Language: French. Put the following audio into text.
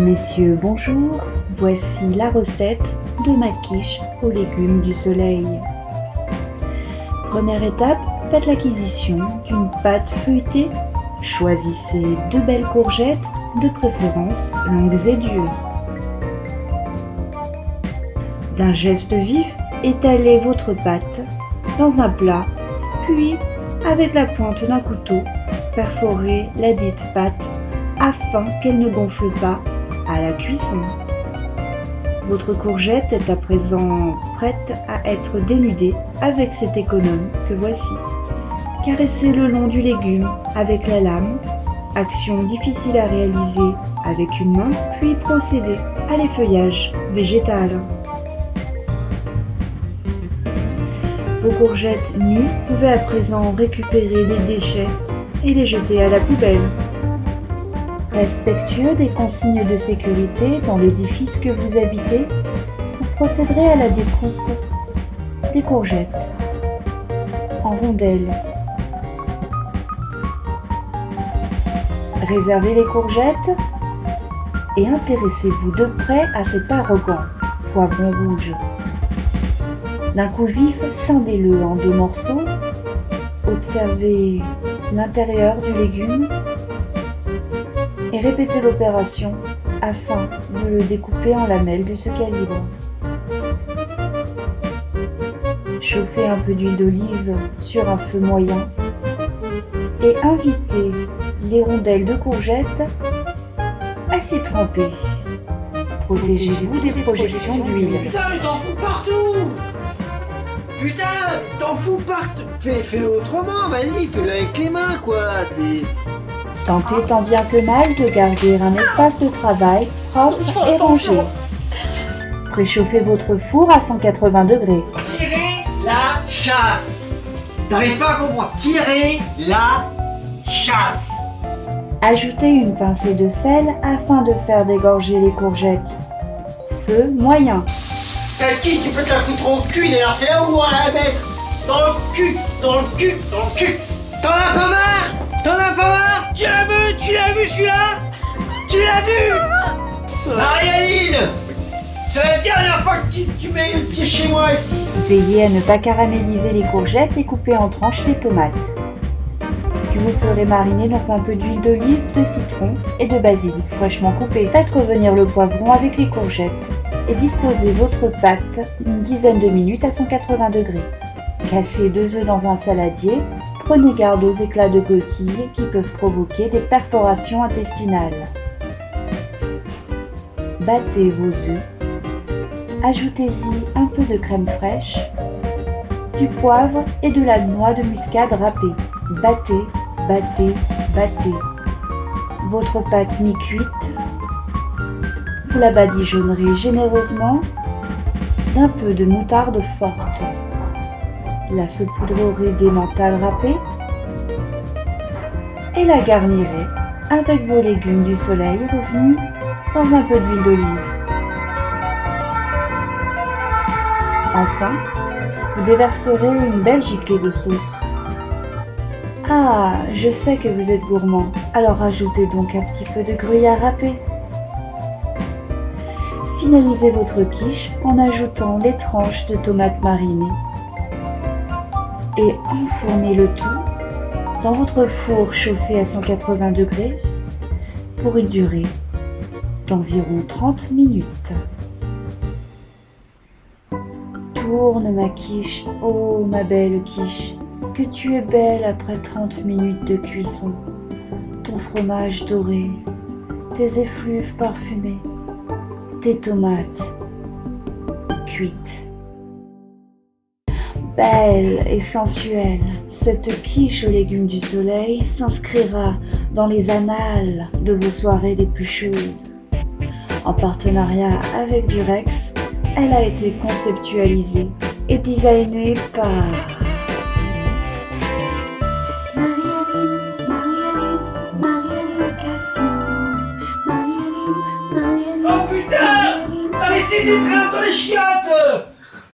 Messieurs, bonjour, voici la recette de ma quiche aux légumes du soleil. Première étape, faites l'acquisition d'une pâte feuilletée. Choisissez 2 belles courgettes, de préférence longues et dures. D'un geste vif, étalez votre pâte dans un plat, puis avec la pointe d'un couteau, perforez la dite pâte afin qu'elle ne gonfle pas à la cuisson. Votre courgette est à présent prête à être dénudée avec cet économe que voici. Caressez le long du légume avec la lame, action difficile à réaliser avec une main, puis procédez à l'effeuillage végétal. Vos courgettes nues, pouvez à présent récupérer les déchets et les jeter à la poubelle. Respectueux des consignes de sécurité dans l'édifice que vous habitez, vous procéderez à la découpe des courgettes en rondelles. Réservez les courgettes et intéressez-vous de près à cet arrogant poivron rouge. D'un coup vif, scindez-le en 2 morceaux. Observez l'intérieur du légume et répétez l'opération afin de le découper en lamelles de ce calibre. Chauffez un peu d'huile d'olive sur un feu moyen et invitez les rondelles de courgettes à s'y tremper. Protégez-vous des projections d'huile. Putain, mais t'en fous partout! Putain, t'en fous partout! Fais-le autrement, vas-y, fais-le avec les mains, quoi! Tentez tant bien que mal de garder un espace de travail propre et rangé. Préchauffez votre four à 180 degrés. Tirez la chasse! T'arrives pas à comprendre? Tirez la chasse! Ajoutez une pincée de sel afin de faire dégorger les courgettes. Feu moyen. Ta quiche, tu peux te la foutre au cul d'ailleurs, c'est là où on va la mettre! Dans le cul! Dans le cul! Dans le cul! T'en as pas marre? T'en as pas marre? Tu l'as vu celui-là? Tu l'as vu? Marianne! C'est la dernière fois que tu mets le pied chez moi ici! Veillez à ne pas caraméliser les courgettes et coupez en tranches les tomates, que vous ferez mariner dans un peu d'huile d'olive, de citron et de basilic fraîchement coupé. Faites revenir le poivron avec les courgettes et disposez votre pâte une dizaine de minutes à 180 degrés. Cassez 2 œufs dans un saladier. Prenez garde aux éclats de coquilles qui peuvent provoquer des perforations intestinales. Battez vos œufs. Ajoutez-y un peu de crème fraîche, du poivre et de la noix de muscade râpée. Battez, battez, battez. Votre pâte mi-cuite, vous la badigeonnerez généreusement d'un peu de moutarde forte. La saupoudrerez d'emmental râpé et la garnirez avec vos légumes du soleil revenus dans un peu d'huile d'olive. Enfin, vous déverserez une belle giclée de sauce. Ah, je sais que vous êtes gourmand, alors ajoutez donc un petit peu de gruyère râpé. Finalisez votre quiche en ajoutant les tranches de tomates marinées et enfournez le tout dans votre four chauffé à 180 degrés pour une durée d'environ 30 minutes. Tourne ma quiche, oh ma belle quiche, que tu es belle après 30 minutes de cuisson. Ton fromage doré, tes effluves parfumés, tes tomates cuites. Belle et sensuelle, cette quiche aux légumes du soleil s'inscrira dans les annales de vos soirées les plus chaudes. En partenariat avec Durex, elle a été conceptualisée et designée par Oh putain! T'as laissé des traces dans les chiottes!